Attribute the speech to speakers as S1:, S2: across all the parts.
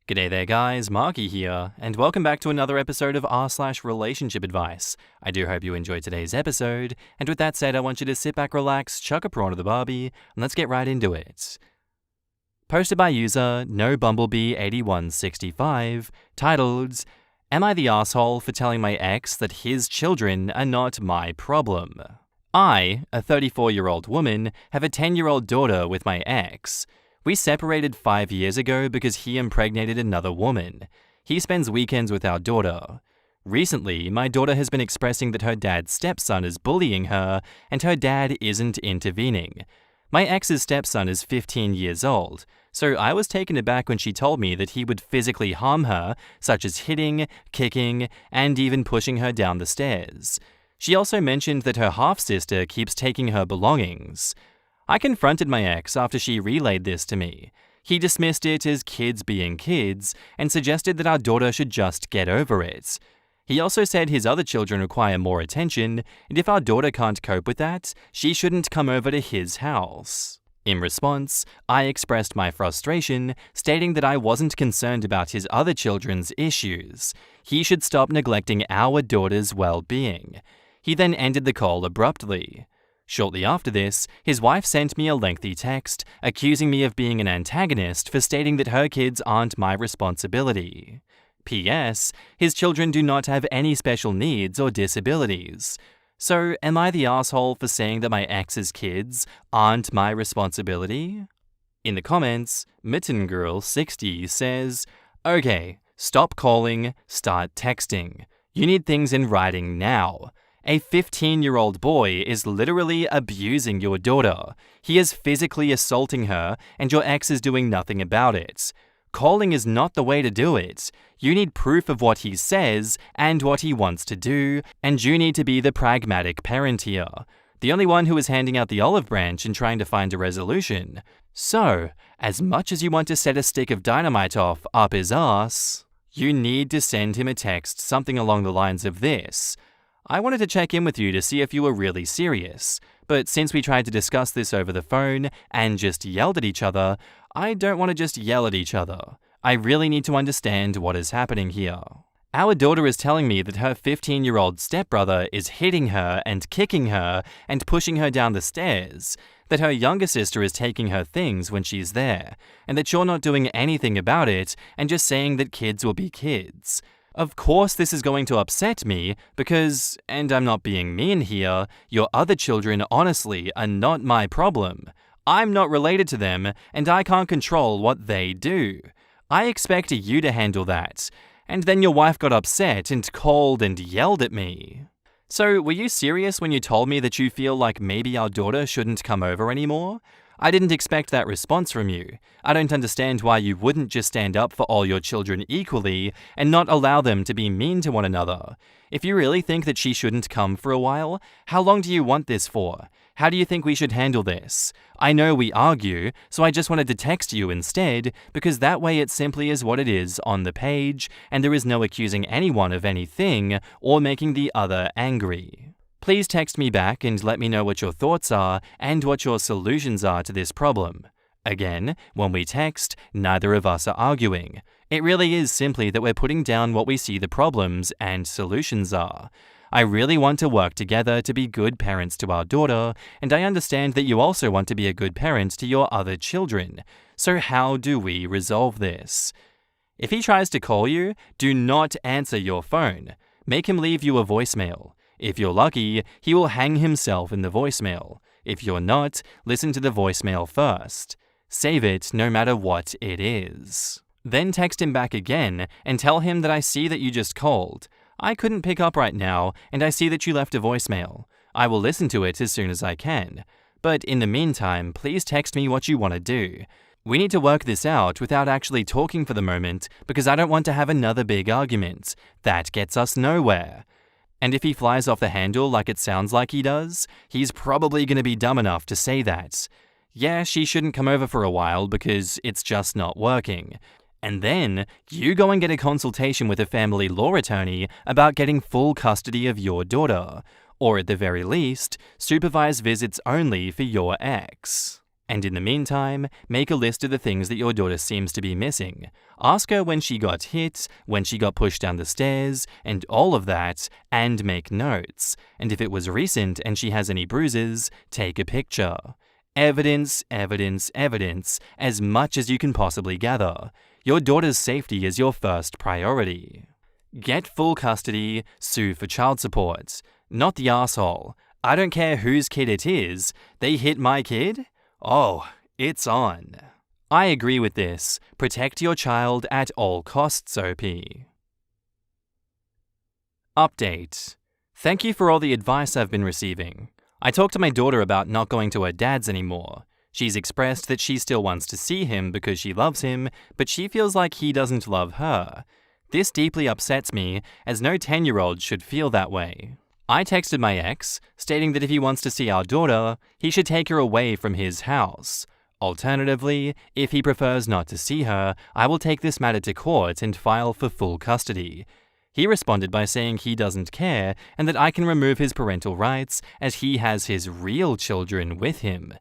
S1: G'day there guys, Marky here, and welcome back to another episode of r/relationship advice. I do hope you enjoyed today's episode, and with that said, I want you to sit back, relax, chuck a prawn to the barbie, and let's get right into it. Posted by user NoBumblebee8165, titled, Am I the asshole for telling my ex that his children are not my problem? I, a 34-year-old woman, have a 10-year-old daughter with my ex. We separated 5 years ago because he impregnated another woman. He spends weekends with our daughter. Recently, my daughter has been expressing that her dad's stepson is bullying her, and her dad isn't intervening. My ex's stepson is 15 years old, so I was taken aback when she told me that he would physically harm her, such as hitting, kicking, and even pushing her down the stairs. She also mentioned that her half-sister keeps taking her belongings. I confronted my ex after she relayed this to me. He dismissed it as kids being kids and suggested that our daughter should just get over it. He also said his other children require more attention, and if our daughter can't cope with that, she shouldn't come over to his house. In response, I expressed my frustration, stating that I wasn't concerned about his other children's issues. He should stop neglecting our daughter's well-being. He then ended the call abruptly. Shortly after this, his wife sent me a lengthy text, accusing me of being an antagonist for stating that her kids aren't my responsibility. P.S. His children do not have any special needs or disabilities. So, am I the asshole for saying that my ex's kids aren't my responsibility? In the comments, MittenGirl60 says, Okay, stop calling, start texting. You need things in writing now. A 15-year-old boy is literally abusing your daughter. He is physically assaulting her, and your ex is doing nothing about it. Calling is not the way to do it. You need proof of what he says and what he wants to do, and you need to be the pragmatic parent here, the only one who is handing out the olive branch and trying to find a resolution. So, as much as you want to set a stick of dynamite off up his ass, you need to send him a text something along the lines of this. I wanted to check in with you to see if you were really serious, but since we tried to discuss this over the phone and just yelled at each other, I don't want to just yell at each other. I really need to understand what is happening here. Our daughter is telling me that her 15-year-old stepbrother is hitting her and kicking her and pushing her down the stairs, that her younger sister is taking her things when she's there, and that you're not doing anything about it and just saying that kids will be kids. Of course this is going to upset me because, and I'm not being mean here, your other children honestly are not my problem. I'm not related to them and I can't control what they do. I expect you to handle that. And then your wife got upset and called and yelled at me. So were you serious when you told me that you feel like maybe our daughter shouldn't come over anymore? I didn't expect that response from you. I don't understand why you wouldn't just stand up for all your children equally and not allow them to be mean to one another. If you really think that she shouldn't come for a while, how long do you want this for? How do you think we should handle this? I know we argue, so I just wanted to text you instead, because that way it simply is what it is on the page, and there is no accusing anyone of anything or making the other angry. Please text me back and let me know what your thoughts are and what your solutions are to this problem. Again, when we text, neither of us are arguing. It really is simply that we're putting down what we see the problems and solutions are. I really want to work together to be good parents to our daughter, and I understand that you also want to be a good parent to your other children. So how do we resolve this? If he tries to call you, do not answer your phone. Make him leave you a voicemail. If you're lucky, he will hang himself in the voicemail. If you're not, listen to the voicemail first. Save it no matter what it is. Then text him back again and tell him that I see that you just called. I couldn't pick up right now, and I see that you left a voicemail. I will listen to it as soon as I can. But in the meantime, please text me what you want to do. We need to work this out without actually talking for the moment because I don't want to have another big argument. That gets us nowhere. And if he flies off the handle like it sounds like he does, he's probably going to be dumb enough to say that. Yeah, she shouldn't come over for a while because it's just not working. And then, you go and get a consultation with a family law attorney about getting full custody of your daughter. Or at the very least, supervise visits only for your ex. And in the meantime, make a list of the things that your daughter seems to be missing. Ask her when she got hit, when she got pushed down the stairs, and all of that, and make notes. And if it was recent and she has any bruises, take a picture. Evidence, evidence, evidence, as much as you can possibly gather. Your daughter's safety is your first priority. Get full custody, sue for child support. Not the asshole. I don't care whose kid it is. They hit my kid? Oh, it's on. I agree with this. Protect your child at all costs, OP. Update. Thank you for all the advice I've been receiving. I talked to my daughter about not going to her dad's anymore. She's expressed that she still wants to see him because she loves him, but she feels like he doesn't love her. This deeply upsets me, as no 10-year-old should feel that way. I texted my ex, stating that if he wants to see our daughter, he should take her away from his house. Alternatively, if he prefers not to see her, I will take this matter to court and file for full custody. He responded by saying he doesn't care and that I can remove his parental rights as he has his real children with him.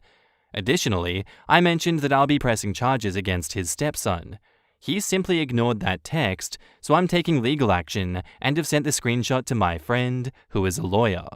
S1: Additionally, I mentioned that I'll be pressing charges against his stepson. He simply ignored that text, so I'm taking legal action and have sent the screenshot to my friend, who is a lawyer.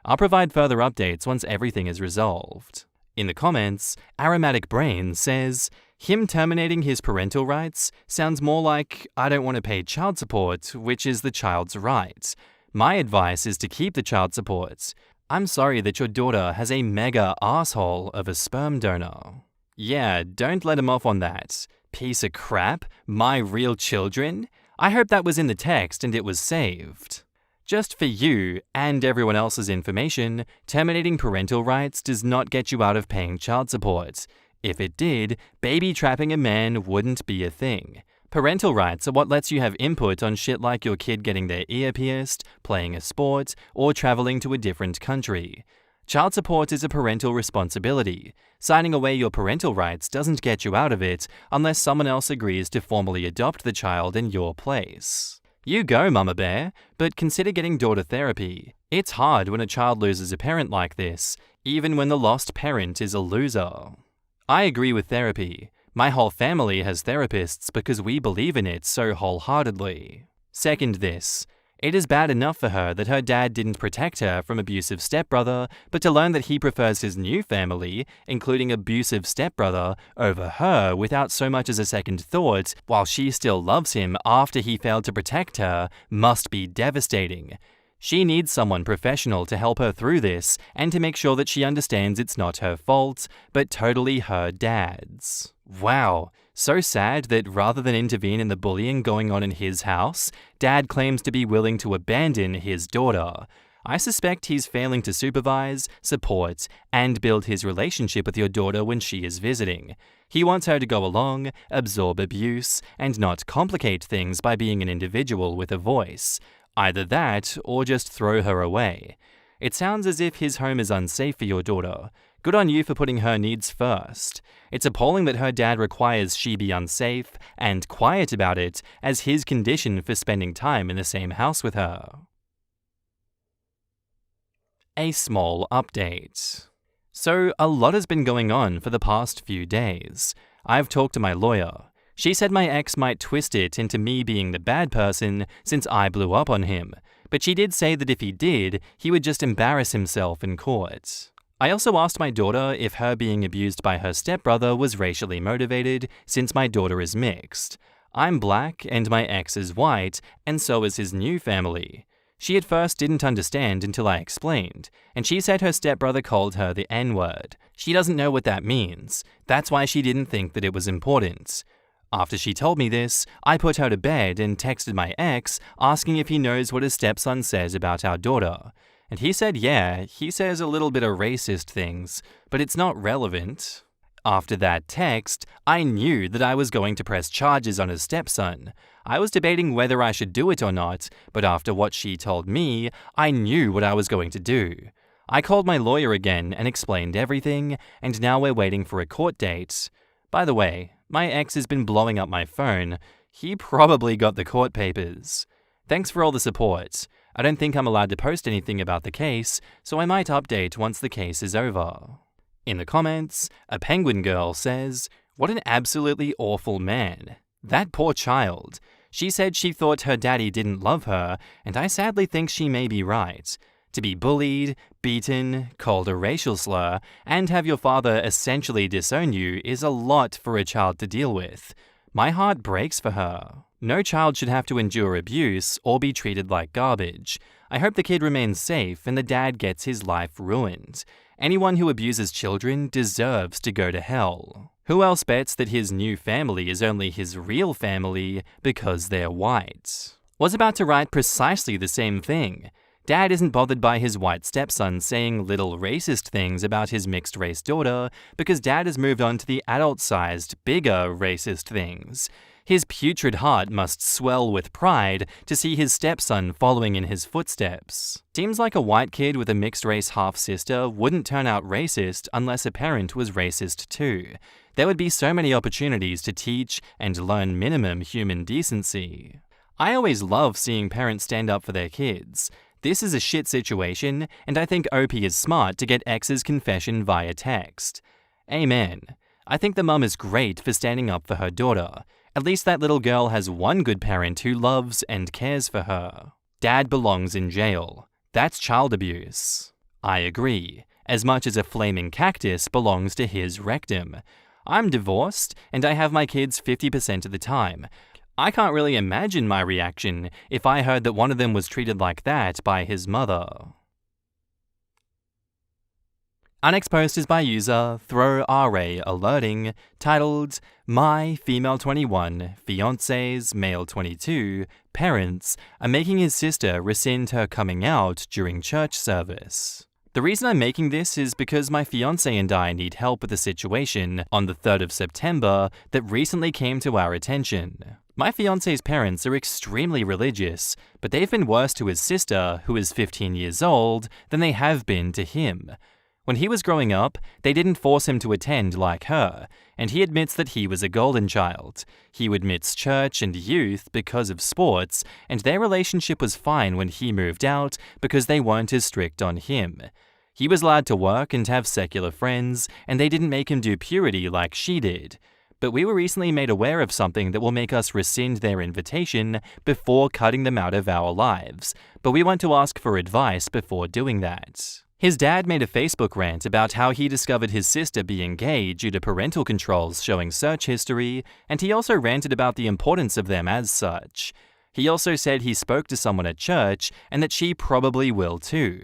S1: I'll provide further updates once everything is resolved. In the comments, Aromatic Brain says, him terminating his parental rights sounds more like I don't want to pay child support, which is the child's right. My advice is to keep the child support. I'm sorry that your daughter has a mega asshole of a sperm donor. Yeah, don't let him off on that. Piece of crap? My real children? I hope that was in the text and it was saved. Just for you and everyone else's information, terminating parental rights does not get you out of paying child support. If it did, baby trapping a man wouldn't be a thing. Parental rights are what lets you have input on shit like your kid getting their ear pierced, playing a sport, or traveling to a different country. Child support is a parental responsibility. Signing away your parental rights doesn't get you out of it unless someone else agrees to formally adopt the child in your place. You go, Mama Bear, but consider getting daughter therapy. It's hard when a child loses a parent like this, even when the lost parent is a loser. I agree with therapy. My whole family has therapists because we believe in it so wholeheartedly. Second this. It is bad enough for her that her dad didn't protect her from abusive stepbrother, but to learn that he prefers his new family, including abusive stepbrother, over her without so much as a second thought, while she still loves him after he failed to protect her, must be devastating. She needs someone professional to help her through this and to make sure that she understands it's not her fault, but totally her dad's. Wow, so sad that rather than intervene in the bullying going on in his house, Dad claims to be willing to abandon his daughter. I suspect he's failing to supervise, support, and build his relationship with your daughter when she is visiting. He wants her to go along, absorb abuse, and not complicate things by being an individual with a voice. Either that, or just throw her away. It sounds as if his home is unsafe for your daughter. Good on you for putting her needs first. It's appalling that her dad requires she be unsafe and quiet about it as his condition for spending time in the same house with her. A small update. So, a lot has been going on for the past few days. I've talked to my lawyer. She said my ex might twist it into me being the bad person since I blew up on him, but she did say that if he did, he would just embarrass himself in court. I also asked my daughter if her being abused by her stepbrother was racially motivated, since my daughter is mixed. I'm black and my ex is white, and so is his new family. She at first didn't understand until I explained, and she said her stepbrother called her the N-word. She doesn't know what that means. That's why she didn't think that it was important. After she told me this, I put her to bed and texted my ex asking if he knows what his stepson says about our daughter. And he said yeah, he says a little bit of racist things, but it's not relevant. After that text, I knew that I was going to press charges on his stepson. I was debating whether I should do it or not, but after what she told me, I knew what I was going to do. I called my lawyer again and explained everything, and now we're waiting for a court date. By the way, my ex has been blowing up my phone. He probably got the court papers. Thanks for all the support. I don't think I'm allowed to post anything about the case, so I might update once the case is over. In the comments, a penguin girl says, "What an absolutely awful man. That poor child. She said she thought her daddy didn't love her, and I sadly think she may be right. To be bullied, beaten, called a racial slur, and have your father essentially disown you is a lot for a child to deal with. My heart breaks for her. No child should have to endure abuse or be treated like garbage. I hope the kid remains safe and the dad gets his life ruined. Anyone who abuses children deserves to go to hell." Who else bets that his new family is only his real family because they're white? Was about to write precisely the same thing. Dad isn't bothered by his white stepson saying little racist things about his mixed-race daughter because Dad has moved on to the adult-sized, bigger racist things. His putrid heart must swell with pride to see his stepson following in his footsteps. Seems like a white kid with a mixed-race half-sister wouldn't turn out racist unless a parent was racist too. There would be so many opportunities to teach and learn minimum human decency. I always love seeing parents stand up for their kids. This is a shit situation, and I think OP is smart to get X's confession via text. Amen. I think the mum is great for standing up for her daughter. At least that little girl has one good parent who loves and cares for her. Dad belongs in jail. That's child abuse. I agree, as much as a flaming cactus belongs to his rectum. I'm divorced, and I have my kids 50% of the time. I can't really imagine my reaction if I heard that one of them was treated like that by his mother. Our next post is by user ThrowRA Alerting, titled, "My female 21, fiancés male 22, parents are making his sister rescind her coming out during church service." The reason I'm making this is because my fiancé and I need help with a situation on the 3rd of September that recently came to our attention. My fiancé's parents are extremely religious, but they've been worse to his sister, who is 15 years old, than they have been to him. When he was growing up, they didn't force him to attend like her, and he admits that he was a golden child. He would miss church and youth because of sports, and their relationship was fine when he moved out because they weren't as strict on him. He was allowed to work and have secular friends, and they didn't make him do purity like she did. But we were recently made aware of something that will make us rescind their invitation before cutting them out of our lives, but we want to ask for advice before doing that. His dad made a Facebook rant about how he discovered his sister being gay due to parental controls showing search history, and he also ranted about the importance of them as such. He also said he spoke to someone at church and that she probably will too.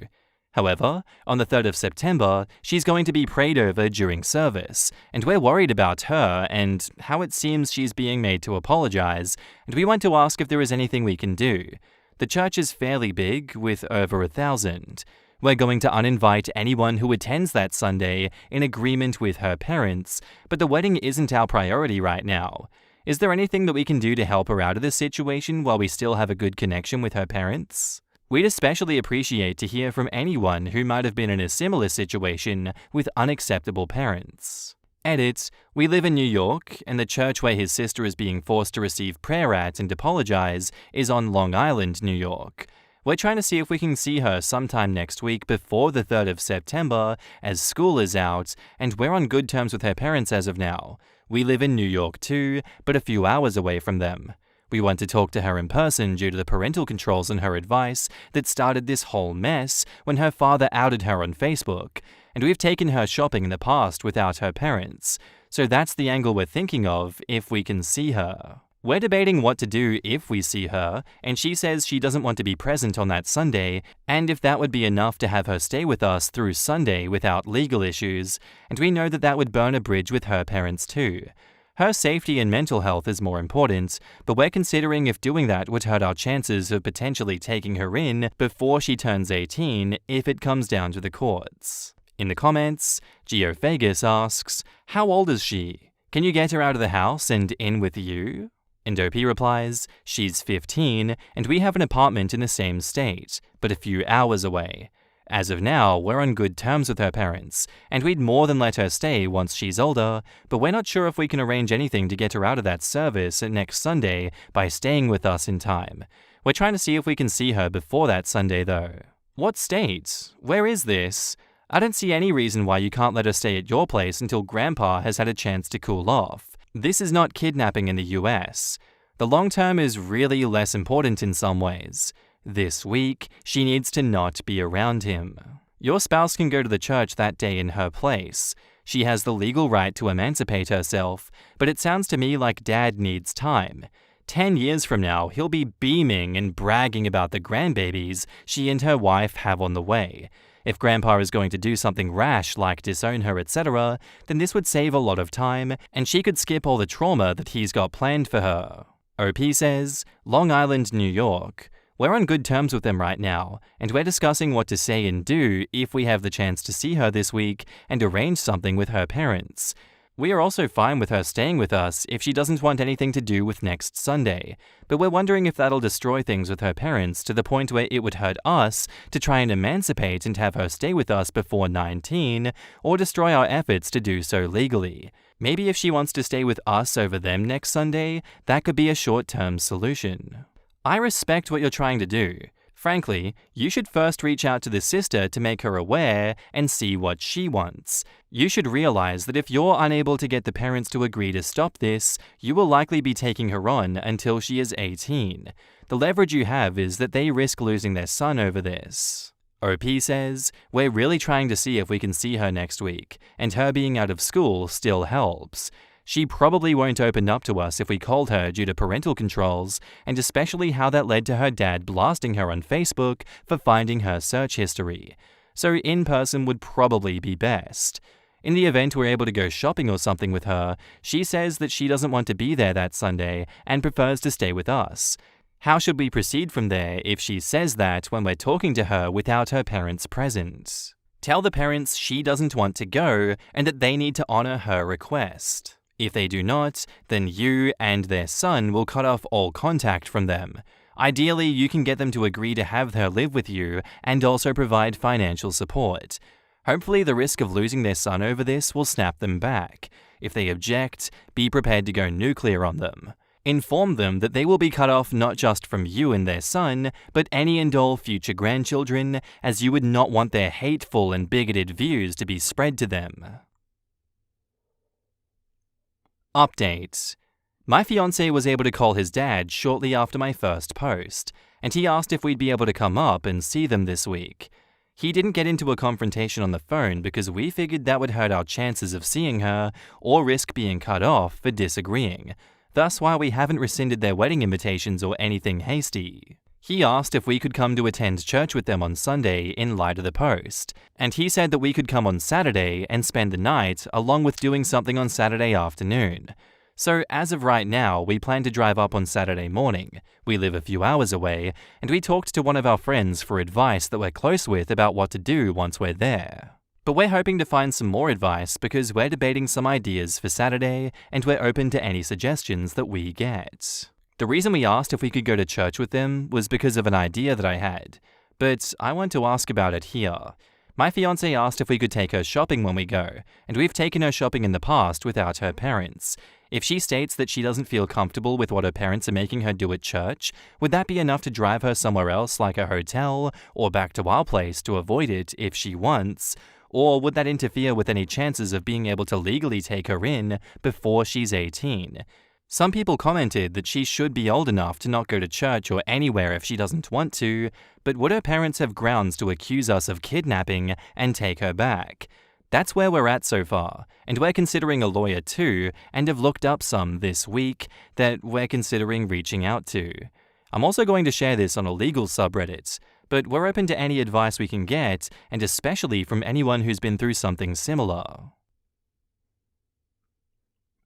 S1: However, on the 3rd of September, she's going to be prayed over during service, and we're worried about her and how it seems she's being made to apologize, and we want to ask if there is anything we can do. The church is fairly big, with over 1,000. We're going to uninvite anyone who attends that Sunday in agreement with her parents, but the wedding isn't our priority right now. Is there anything that we can do to help her out of this situation while we still have a good connection with her parents? We'd especially appreciate to hear from anyone who might have been in a similar situation with unacceptable parents. Edit, we live in New York, and the church where his sister is being forced to receive prayer at and apologize is on Long Island, New York. We're trying to see if we can see her sometime next week before the 3rd of September, as school is out, and we're on good terms with her parents as of now. We live in New York too, but a few hours away from them. We want to talk to her in person due to the parental controls and her advice that started this whole mess when her father outed her on Facebook, and we've taken her shopping in the past without her parents, so that's the angle we're thinking of if we can see her. We're debating what to do if we see her, and she says she doesn't want to be present on that Sunday, and if that would be enough to have her stay with us through Sunday without legal issues, and we know that that would burn a bridge with her parents too. Her safety and mental health is more important, but we're considering if doing that would hurt our chances of potentially taking her in before she turns 18 if it comes down to the courts. In the comments, Geophagus asks, "How old is she? Can you get her out of the house and in with you?" And OP replies, "She's 15, and we have an apartment in the same state, but a few hours away. As of now, we're on good terms with her parents, and we'd more than let her stay once she's older, but we're not sure if we can arrange anything to get her out of that service next Sunday by staying with us in time. We're trying to see if we can see her before that Sunday, though." What state? Where is this? I don't see any reason why you can't let her stay at your place until Grandpa has had a chance to cool off. This is not kidnapping in the US. The long term is really less important in some ways. This week, she needs to not be around him. Your spouse can go to the church that day in her place. She has the legal right to emancipate herself, but it sounds to me like Dad needs time. 10 years from now, he'll be beaming and bragging about the grandbabies she and her wife have on the way. If Grandpa is going to do something rash like disown her, etc., then this would save a lot of time, and she could skip all the trauma that he's got planned for her. OP says, Long Island, New York. We're on good terms with them right now, and we're discussing what to say and do if we have the chance to see her this week and arrange something with her parents. We are also fine with her staying with us if she doesn't want anything to do with next Sunday, but we're wondering if that'll destroy things with her parents to the point where it would hurt us to try and emancipate and have her stay with us before 19, or destroy our efforts to do so legally. Maybe if she wants to stay with us over them next Sunday, that could be a short-term solution. I respect what you're trying to do. Frankly, you should first reach out to the sister to make her aware and see what she wants. You should realize that if you're unable to get the parents to agree to stop this, you will likely be taking her on until she is 18. The leverage you have is that they risk losing their son over this. OP says, we're really trying to see if we can see her next week, and her being out of school still helps. She probably won't open up to us if we called her due to parental controls, and especially how that led to her dad blasting her on Facebook for finding her search history. So in person would probably be best. In the event we're able to go shopping or something with her, she says that she doesn't want to be there that Sunday and prefers to stay with us. How should we proceed from there if she says that when we're talking to her without her parents present? Tell the parents she doesn't want to go and that they need to honor her request. If they do not, then you and their son will cut off all contact from them. Ideally, you can get them to agree to have her live with you and also provide financial support. Hopefully, the risk of losing their son over this will snap them back. If they object, be prepared to go nuclear on them. Inform them that they will be cut off not just from you and their son, but any and all future grandchildren, as you would not want their hateful and bigoted views to be spread to them. Update. My fiancé was able to call his dad shortly after my first post, and he asked if we'd be able to come up and see them this week. He didn't get into a confrontation on the phone because we figured that would hurt our chances of seeing her or risk being cut off for disagreeing. Thus why we haven't rescinded their wedding invitations or anything hasty. He asked if we could come to attend church with them on Sunday in light of the post, and he said that we could come on Saturday and spend the night along with doing something on Saturday afternoon. So as of right now, we plan to drive up on Saturday morning. We live a few hours away, and we talked to one of our friends for advice that we're close with about what to do once we're there. But we're hoping to find some more advice because we're debating some ideas for Saturday, and we're open to any suggestions that we get. The reason we asked if we could go to church with them was because of an idea that I had, but I want to ask about it here. My fiancé asked if we could take her shopping when we go, and we've taken her shopping in the past without her parents. If she states that she doesn't feel comfortable with what her parents are making her do at church, would that be enough to drive her somewhere else like a hotel or back to our place to avoid it if she wants? Or would that interfere with any chances of being able to legally take her in before she's 18? Some people commented that she should be old enough to not go to church or anywhere if she doesn't want to, but would her parents have grounds to accuse us of kidnapping and take her back? That's where we're at so far, and we're considering a lawyer too, and have looked up some this week that we're considering reaching out to. I'm also going to share this on a legal subreddit, but we're open to any advice we can get, and especially from anyone who's been through something similar.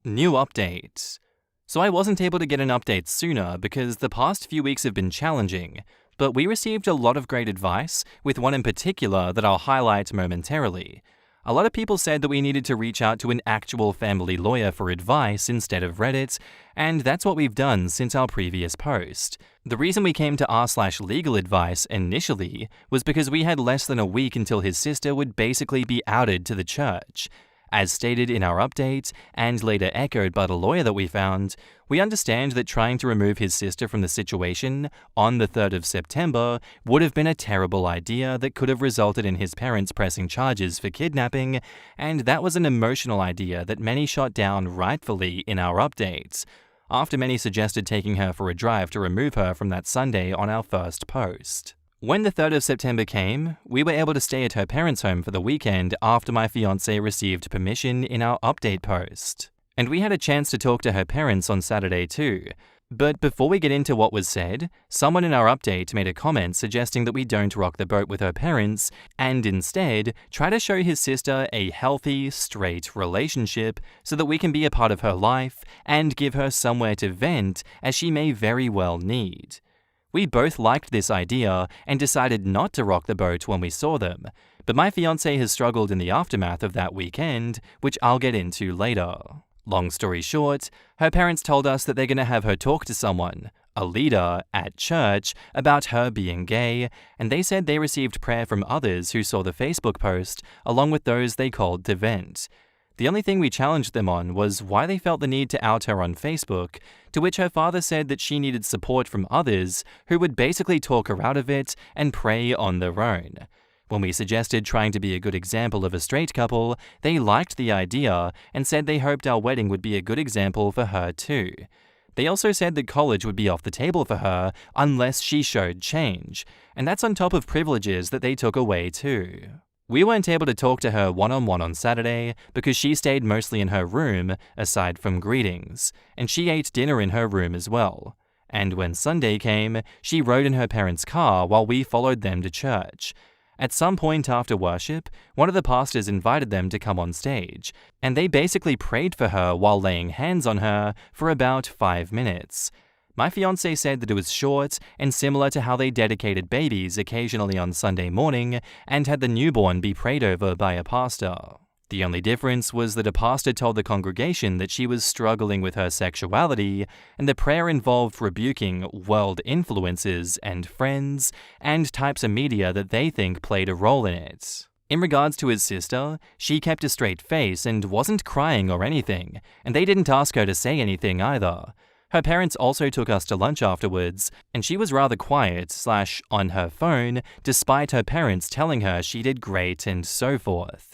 S1: New update. So I wasn't able to get an update sooner because the past few weeks have been challenging, but we received a lot of great advice, with one in particular that I'll highlight momentarily. A lot of people said that we needed to reach out to an actual family lawyer for advice instead of Reddit, and that's what we've done since our previous post. The reason we came to r/legal advice initially was because we had less than a week until his sister would basically be outed to the church. As stated in our update, and later echoed by the lawyer that we found, we understand that trying to remove his sister from the situation on the 3rd of September would have been a terrible idea that could have resulted in his parents pressing charges for kidnapping, and that was an emotional idea that many shot down rightfully in our updates, after many suggested taking her for a drive to remove her from that Sunday on our first post. When the 3rd of September came, we were able to stay at her parents' home for the weekend after my fiancé received permission in our update post. And we had a chance to talk to her parents on Saturday too. But before we get into what was said, someone in our update made a comment suggesting that we don't rock the boat with her parents and instead try to show his sister a healthy, straight relationship so that we can be a part of her life and give her somewhere to vent as she may very well need. We both liked this idea and decided not to rock the boat when we saw them, but my fiancé has struggled in the aftermath of that weekend, which I'll get into later. Long story short, her parents told us that they're going to have her talk to someone, a leader, at church about her being gay, and they said they received prayer from others who saw the Facebook post, along with those they called to vent. The only thing we challenged them on was why they felt the need to out her on Facebook, to which her father said that she needed support from others who would basically talk her out of it and pray on their own. When we suggested trying to be a good example of a straight couple, they liked the idea and said they hoped our wedding would be a good example for her too. They also said that college would be off the table for her unless she showed change, and that's on top of privileges that they took away too. We weren't able to talk to her one-on-one on Saturday because she stayed mostly in her room, aside from greetings, and she ate dinner in her room as well. And when Sunday came, she rode in her parents' car while we followed them to church. At some point after worship, one of the pastors invited them to come on stage, and they basically prayed for her while laying hands on her for about 5 minutes. My fiancé said that it was short and similar to how they dedicated babies occasionally on Sunday morning and had the newborn be prayed over by a pastor. The only difference was that a pastor told the congregation that she was struggling with her sexuality, and the prayer involved rebuking world influences and friends and types of media that they think played a role in it. In regards to his sister, she kept a straight face and wasn't crying or anything, and they didn't ask her to say anything either. Her parents also took us to lunch afterwards, and she was rather quiet / on her phone, despite her parents telling her she did great and so forth.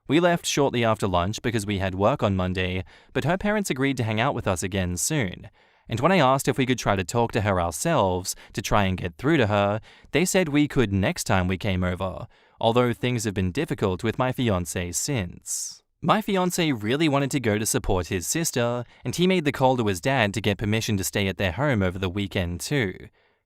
S1: We left shortly after lunch because we had work on Monday, but her parents agreed to hang out with us again soon. And when I asked if we could try to talk to her ourselves to try and get through to her, they said we could next time we came over, although things have been difficult with my fiancé since. My fiancé really wanted to go to support his sister, and he made the call to his dad to get permission to stay at their home over the weekend too.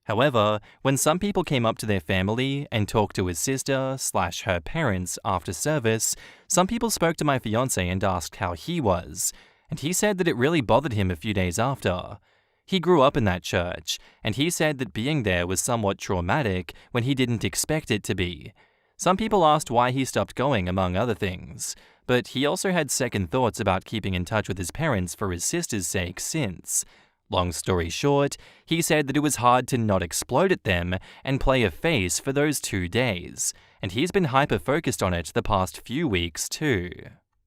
S1: However, when some people came up to their family and talked to his sister / her parents after service, some people spoke to my fiancé and asked how he was, and he said that it really bothered him a few days after. He grew up in that church, and he said that being there was somewhat traumatic when he didn't expect it to be. Some people asked why he stopped going, among other things, but he also had second thoughts about keeping in touch with his parents for his sister's sake since. Long story short, he said that it was hard to not explode at them and play a face for those 2 days, and he's been hyper-focused on it the past few weeks too.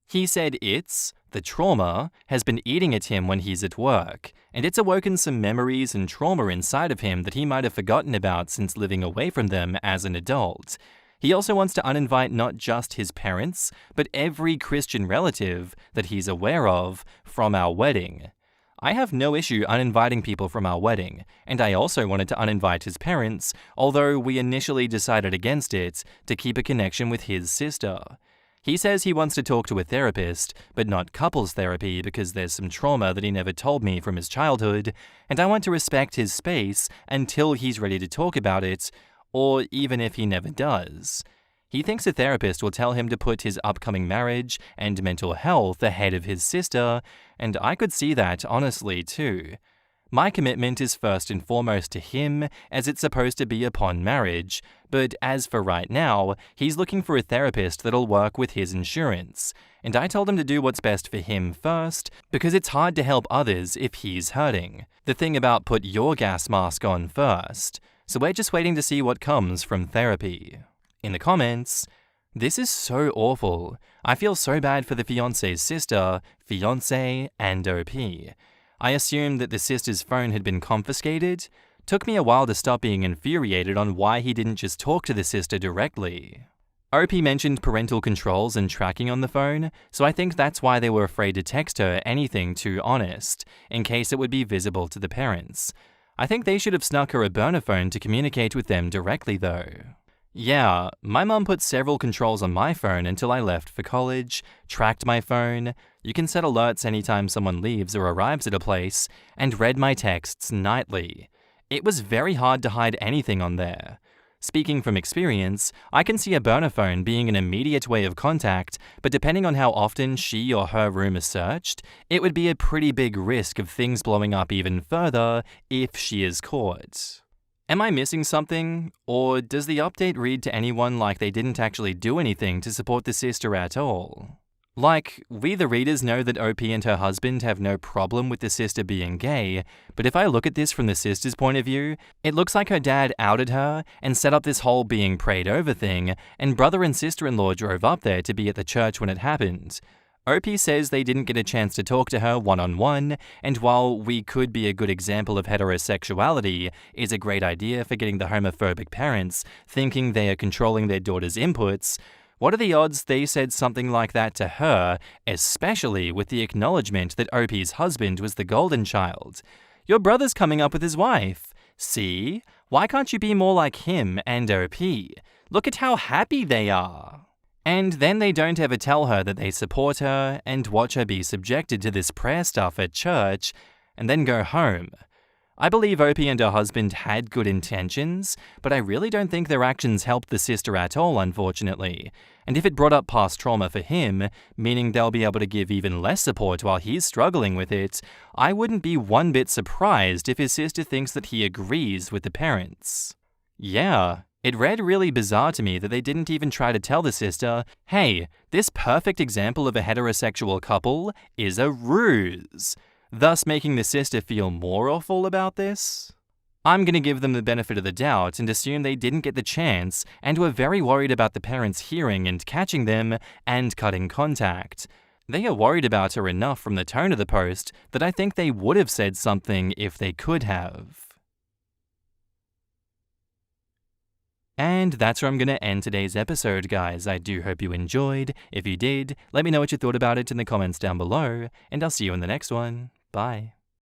S1: He said the trauma, has been eating at him when he's at work, and it's awoken some memories and trauma inside of him that he might have forgotten about since living away from them as an adult. He also wants to uninvite not just his parents, but every Christian relative that he's aware of from our wedding. I have no issue uninviting people from our wedding, and I also wanted to uninvite his parents, although we initially decided against it to keep a connection with his sister. He says he wants to talk to a therapist, but not couples therapy because there's some trauma that he never told me from his childhood, and I want to respect his space until he's ready to talk about it, or even if he never does. He thinks a therapist will tell him to put his upcoming marriage and mental health ahead of his sister, and I could see that honestly too. My commitment is first and foremost to him, as it's supposed to be upon marriage, but as for right now, he's looking for a therapist that'll work with his insurance, and I told him to do what's best for him first, because it's hard to help others if he's hurting. The thing about put your gas mask on first. So we're just waiting to see what comes from therapy. In the comments, This is so awful. I feel so bad for the fiance's sister, fiance, and OP. I assumed that the sister's phone had been confiscated. Took me a while to stop being infuriated on why he didn't just talk to the sister directly. OP mentioned parental controls and tracking on the phone, so I think that's why they were afraid to text her anything too honest, in case it would be visible to the parents. I think they should have snuck her a burner phone to communicate with them directly though. Yeah, my mum put several controls on my phone until I left for college, tracked my phone, you can set alerts anytime someone leaves or arrives at a place, and read my texts nightly. It was very hard to hide anything on there. Speaking from experience, I can see a burner phone being an immediate way of contact, but depending on how often she or her room is searched, it would be a pretty big risk of things blowing up even further if she is caught. Am I missing something? Or does the update read to anyone like they didn't actually do anything to support the sister at all? Like, we the readers know that OP and her husband have no problem with the sister being gay, but if I look at this from the sister's point of view, it looks like her dad outed her and set up this whole being prayed over thing, and brother and sister-in-law drove up there to be at the church when it happened. OP says they didn't get a chance to talk to her one-on-one, and while we could be a good example of heterosexuality, is a great idea for getting the homophobic parents thinking they are controlling their daughter's inputs, what are the odds they said something like that to her, especially with the acknowledgement that OP's husband was the golden child? Your brother's coming up with his wife. See? Why can't you be more like him and OP? Look at how happy they are. And then they don't ever tell her that they support her and watch her be subjected to this prayer stuff at church, and then go home. I believe OP and her husband had good intentions, but I really don't think their actions helped the sister at all, unfortunately. And if it brought up past trauma for him, meaning they'll be able to give even less support while he's struggling with it, I wouldn't be one bit surprised if his sister thinks that he agrees with the parents. Yeah, it read really bizarre to me that they didn't even try to tell the sister, hey, this perfect example of a heterosexual couple is a ruse, thus making the sister feel more awful about this. I'm going to give them the benefit of the doubt and assume they didn't get the chance and were very worried about the parents hearing and catching them and cutting contact. They are worried about her enough from the tone of the post that I think they would have said something if they could have. And that's where I'm going to end today's episode, guys. I do hope you enjoyed. If you did, let me know what you thought about it in the comments down below, and I'll see you in the next one. Bye.